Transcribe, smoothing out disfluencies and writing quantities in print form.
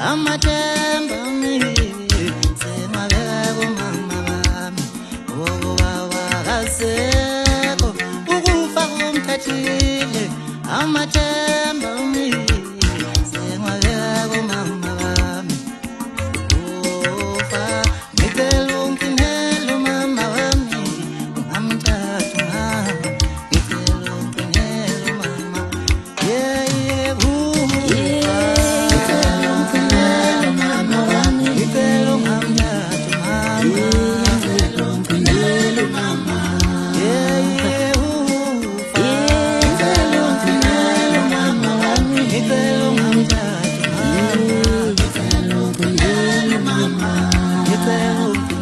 Amathemba mimi semabeko mama bami okubawa kasekho ukufa kumthathile amathemba mimi semabeko mama bami ufa ngicela ungiphinele mama bami ungamthatha mama ngicela ungiphinele mama yeah Mama,